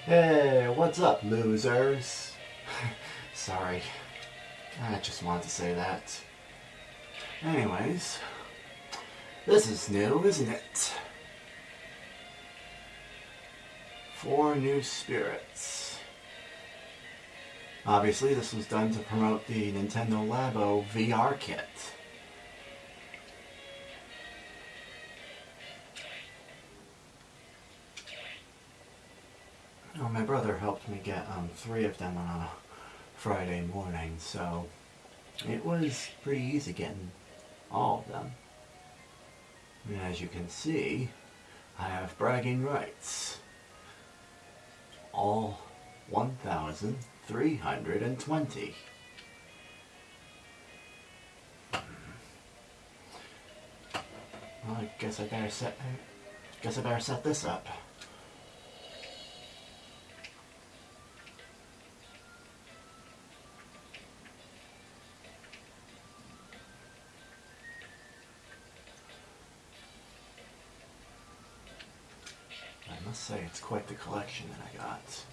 Hey, what's up, losers? Sorry, I just wanted to say that. Anyways, this is new, isn't it? 4 new spirits. Obviously, this was done to promote the Nintendo Labo VR kit. Oh, my brother helped me get 3 of them on a Friday morning, so it was pretty easy getting all of them. And as you can see, I have bragging rights. All 1,320. Well, I guess I better set this up. I must say, it's quite the collection that I got.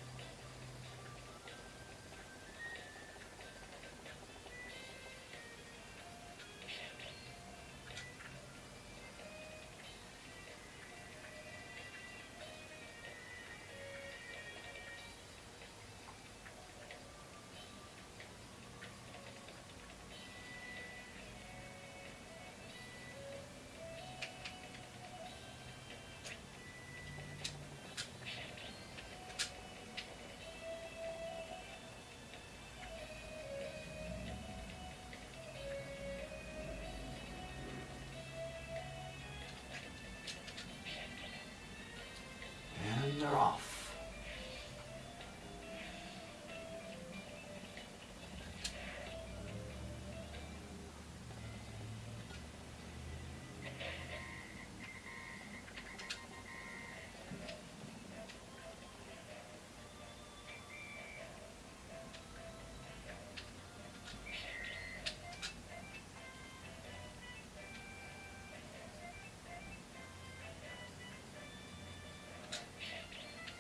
And they're off.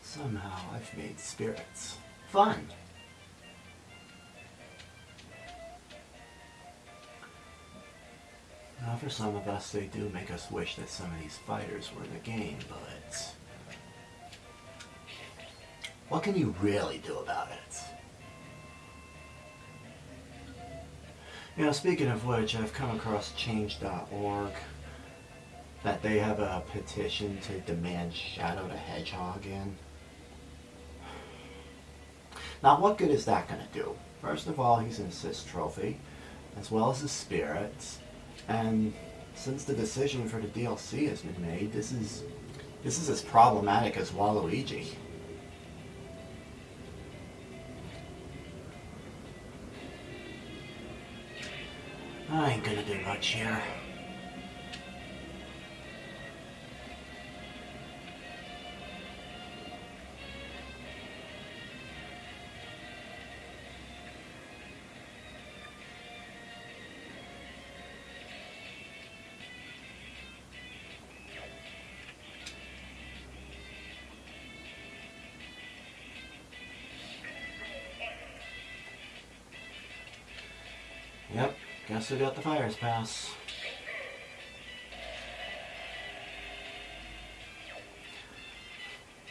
Somehow I've made spirits fun. Now for some of us, they do make us wish that some of these fighters were in the game, but what can you really do about it? You know, speaking of which, I've come across change.org that they have a petition to demand Shadow the Hedgehog in. Now, what good is that going to do? First of all, he's an assist trophy, as well as his spirits, and since the decision for the DLC has been made, this is as problematic as Waluigi. I ain't gonna do much here. Yep, guess we got the fires pass.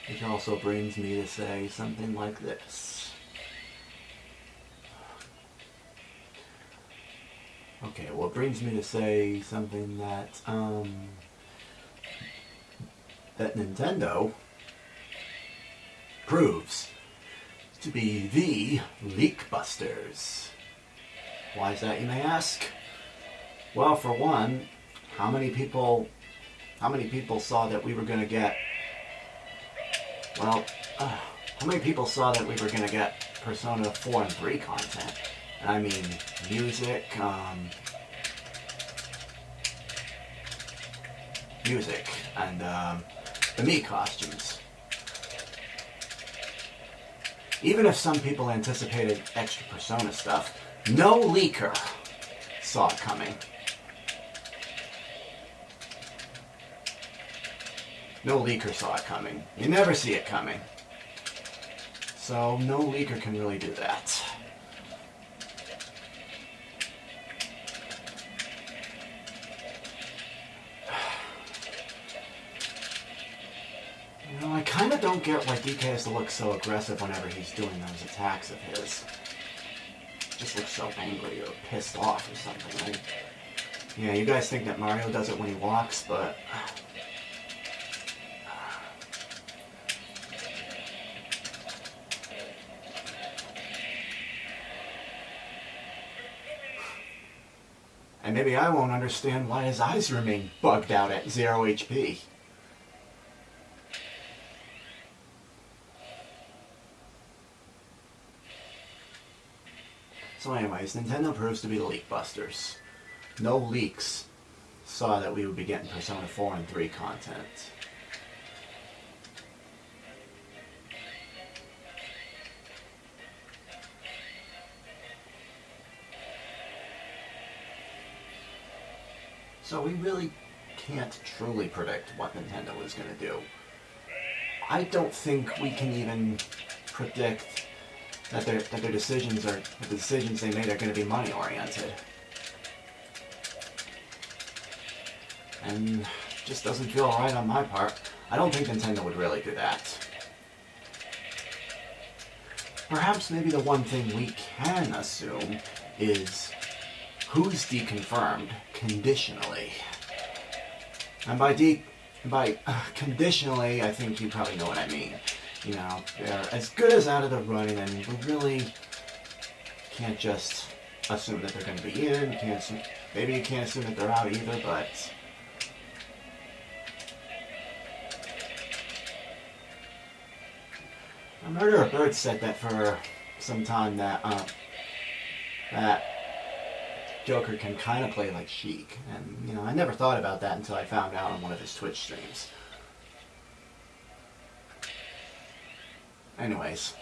Which also brings me to say something like this. Okay, well, it brings me to say something that that Nintendo proves to be the leak busters. Why is that, you may ask? Well, for one, how many people saw that we were going to get? Well, how many people saw that we were going to get Persona 4 and 3 content? And I mean, music, and the Mii costumes. Even if some people anticipated extra Persona stuff, no leaker saw it coming. No leaker saw it coming. You never see it coming. So no leaker can really do that. You know, I kind of don't get why DK has to look so aggressive whenever he's doing those attacks of his. Just looks so angry or pissed off or something. Yeah, you guys think that Mario does it when he walks, but... And maybe I won't understand why his eyes remain bugged out at 0 HP. So anyways, Nintendo proves to be the leak busters. No leaks saw that we would be getting Persona 4 and 3 content. So we really can't truly predict what Nintendo is going to do. I don't think we can even predict that their decisions are the decisions they made are going to be money oriented, and just doesn't feel right on my part. I don't think Nintendo would really do that. Perhaps maybe the one thing we can assume is who's deconfirmed conditionally, and by conditionally, I think you probably know what I mean. You know, they're as good as out of the running, and we really can't just assume that they're going to be in. Maybe you can't assume that they're out either, but... A Murderer Bird said that for some time that Joker can kind of play like Sheik, and you know, I never thought about that until I found out on one of his Twitch streams. Anyways.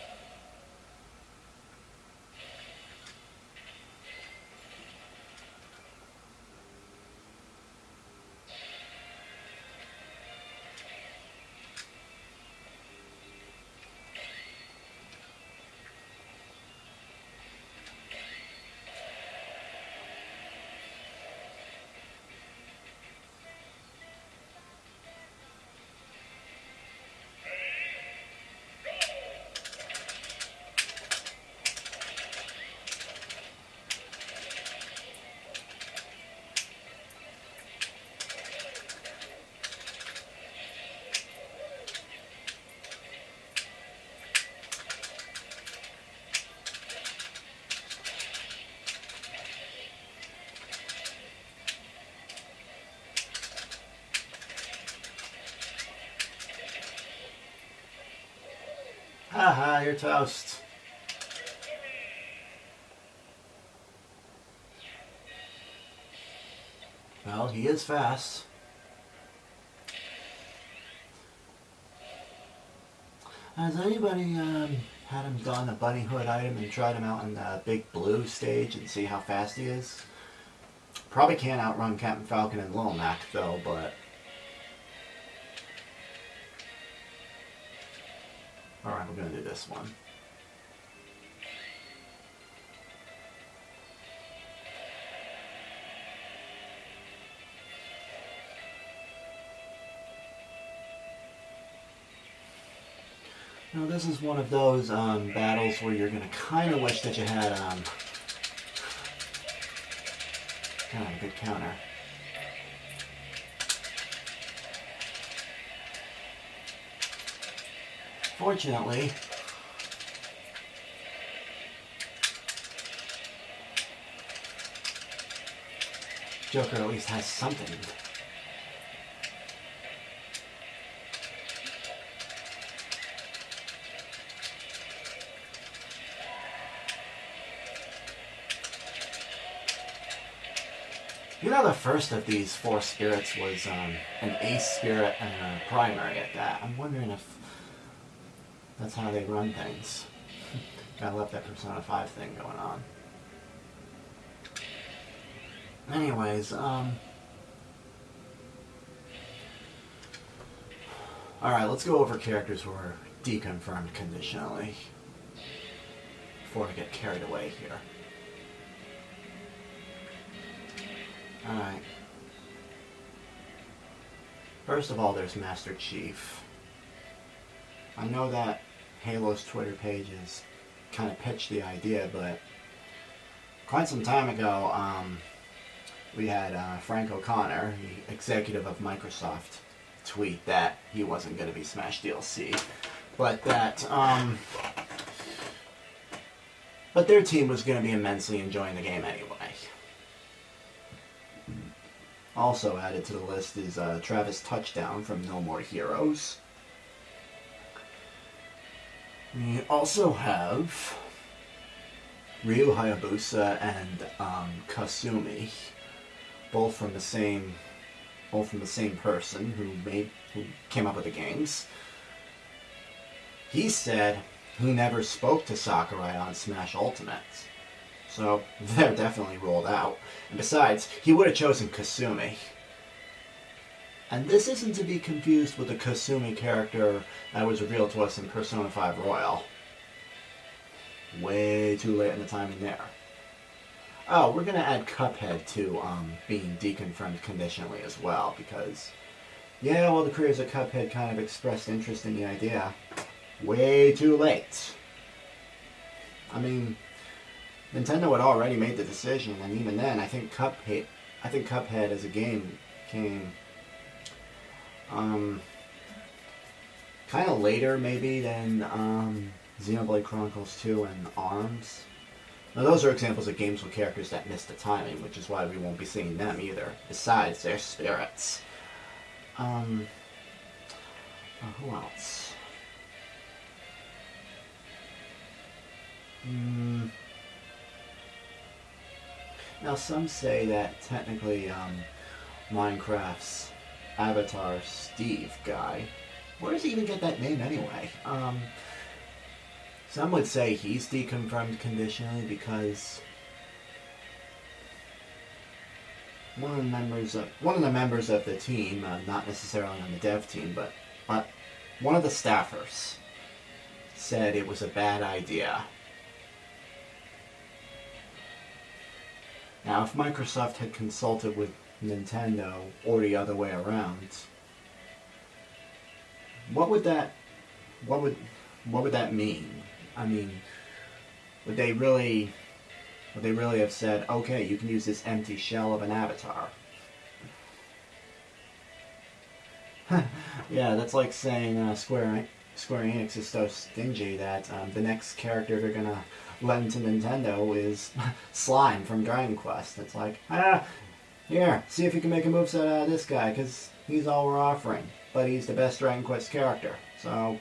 Haha, you're toast. Well, he is fast. Has anybody had him done a bunny hood item and tried him out in the big blue stage and see how fast he is? Probably can't outrun Captain Falcon and Lil Mac though, but... Alright, we're gonna do this one. Now this is one of those battles where you're gonna kind of wish that you had kind of a good counter. Fortunately, Joker at least has something. You know, the first of these 4 spirits was an ace spirit and a primary at that. I'm wondering if that's how they run things. Gotta love that Persona 5 thing going on. Anyways, alright, let's go over characters who are deconfirmed conditionally. before I get carried away here. Alright. First of all, there's Master Chief. I know that Halo's Twitter page has kind of pitched the idea, but quite some time ago, we had Frank O'Connor, the executive of Microsoft, tweet that he wasn't going to be Smash DLC, but that but their team was going to be immensely enjoying the game anyway. Also added to the list is Travis Touchdown from No More Heroes. We also have Ryu Hayabusa and Kasumi, both from the same person who came up with the games. He said he never spoke to Sakurai on Smash Ultimate, so they're definitely ruled out. And besides, he would have chosen Kasumi. And this isn't to be confused with the Kasumi character that was revealed to us in Persona 5 Royal. Way too late in the timing there. Oh, we're going to add Cuphead to being deconfirmed conditionally as well, because, yeah, well, the creators of Cuphead kind of expressed interest in the idea. Way too late. I mean, Nintendo had already made the decision, and even then, I think Cuphead as a game came kind of later, maybe, than Xenoblade Chronicles 2 and ARMS. Now, those are examples of games with characters that missed the timing, which is why we won't be seeing them either, besides their spirits. Who else? Now, some say that technically Minecraft's Avatar Steve guy, where does he even get that name anyway? Some would say he's deconfirmed conditionally because one of the members of the team, not necessarily on the dev team, but one of the staffers, said it was a bad idea. Now, if Microsoft had consulted with Nintendo or the other way around, what would that mean? I mean, would they really have said, okay, you can use this empty shell of an avatar? Yeah, that's like saying Square Enix is so stingy that the next character they're gonna lend to Nintendo is Slime from Dragon Quest. It's like, here, see if you can make a moveset out of this guy, because he's all we're offering. But he's the best Dragon Quest character, so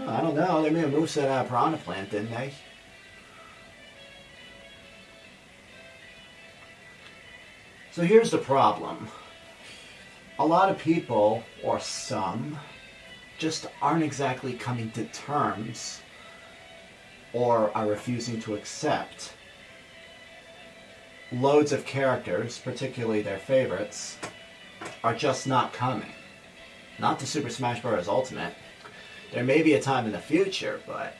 I don't know, they made a moveset out of Piranha Plant, didn't they? So here's the problem. A lot of people, or some, just aren't exactly coming to terms or are refusing to accept loads of characters, particularly their favorites, are just not coming. Not to Super Smash Bros. Ultimate. There may be a time in the future, but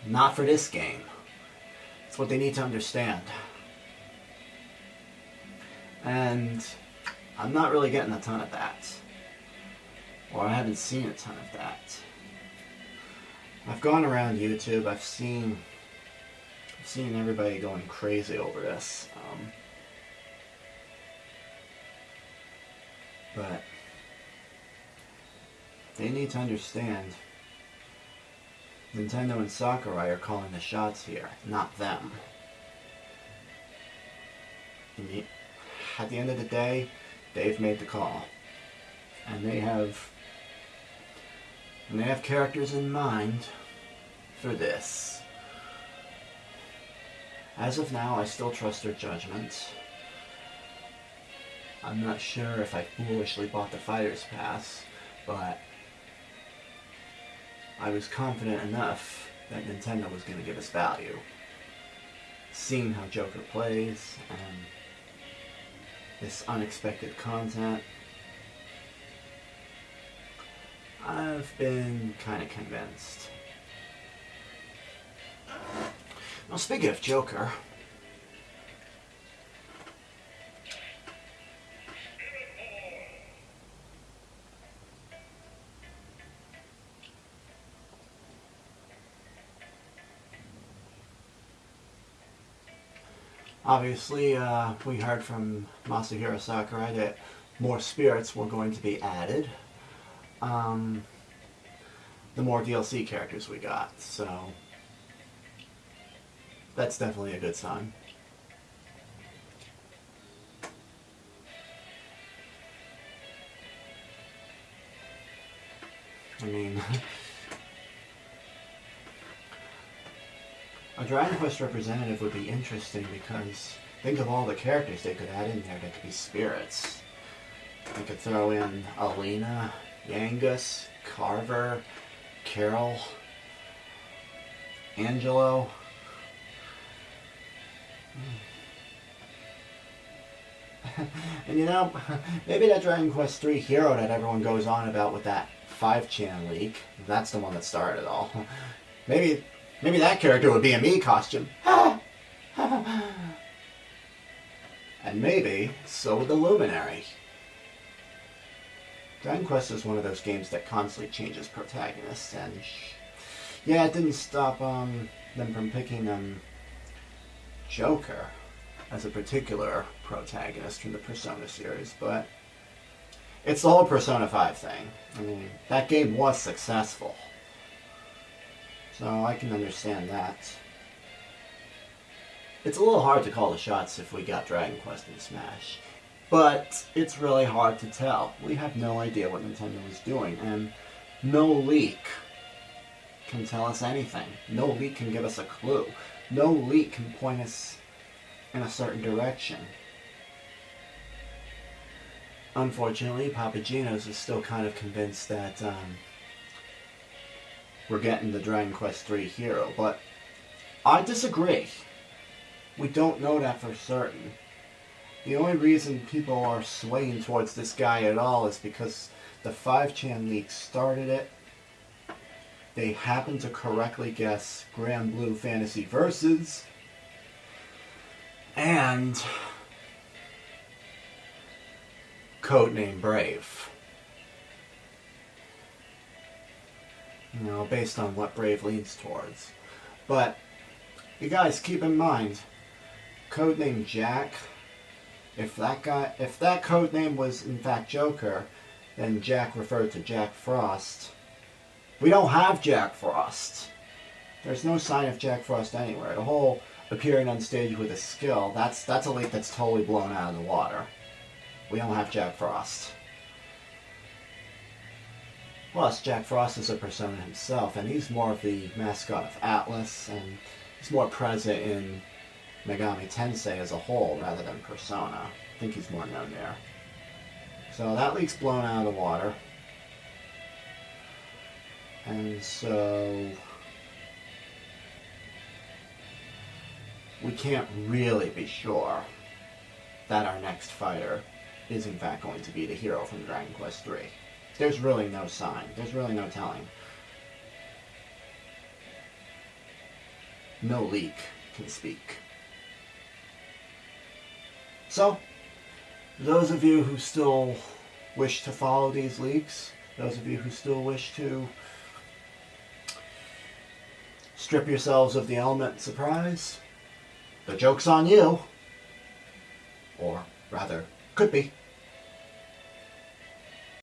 not for this game. It's what they need to understand. And I'm not really getting a ton of that. Or I haven't seen a ton of that. I've gone around YouTube, I've seen everybody going crazy over this. But they need to understand Nintendo and Sakurai are calling the shots here, not them. And at the end of the day, they've made the call. And they have characters in mind for this. As of now, I still trust their judgment. I'm not sure if I foolishly bought the Fighter's Pass, but I was confident enough that Nintendo was going to give us value. Seeing how Joker plays, and this unexpected content, I've been kind of convinced. Now, speaking of Joker, obviously, we heard from Masahiro Sakurai that more spirits were going to be added. The more DLC characters we got, so that's definitely a good sign. I mean, a Dragon Quest representative would be interesting because think of all the characters they could add in there that could be spirits. They could throw in Alina, Yangus, Carver, Carol, Angelo. And you know, maybe that Dragon Quest 3 hero that everyone goes on about with that 5chan leak, that's the one that started it all. Maybe that character would be a me costume. And maybe so would the Luminary. Dragon Quest is one of those games that constantly changes protagonists, and yeah, it didn't stop them from picking Joker as a particular protagonist from the Persona series, but it's the whole Persona 5 thing. I mean, that game was successful, so I can understand that. It's a little hard to call the shots if we got Dragon Quest and Smash, but it's really hard to tell. We have no idea what Nintendo is doing, and no leak can tell us anything. No leak can give us a clue. No leak can point us in a certain direction. Unfortunately, Papagenos is still kind of convinced that we're getting the Dragon Quest 3 hero, but I disagree. We don't know that for certain. The only reason people are swaying towards this guy at all is because the 5chan leak started it. They happened to correctly guess Grand Blue Fantasy Versus, and Codename Brave. You know, based on what Brave leans towards. But you guys keep in mind, Codename Jack, if that codename was in fact Joker, then Jack referred to Jack Frost. We don't have Jack Frost. There's no sign of Jack Frost anywhere. The whole appearing on stage with a skill, that's a leak that's totally blown out of the water. We don't have Jack Frost. Plus, Jack Frost is a Persona himself, and he's more of the mascot of Atlas, and he's more present in Megami Tensei as a whole rather than Persona. I think he's more known there. So that leak's blown out of the water. And so we can't really be sure that our next fighter is in fact going to be the hero from Dragon Quest 3. There's really no sign. There's really no telling. No leak can speak. So, those of you who still wish to follow these leaks, those of you who still wish to strip yourselves of the element surprise, the joke's on you. Or, rather, could be.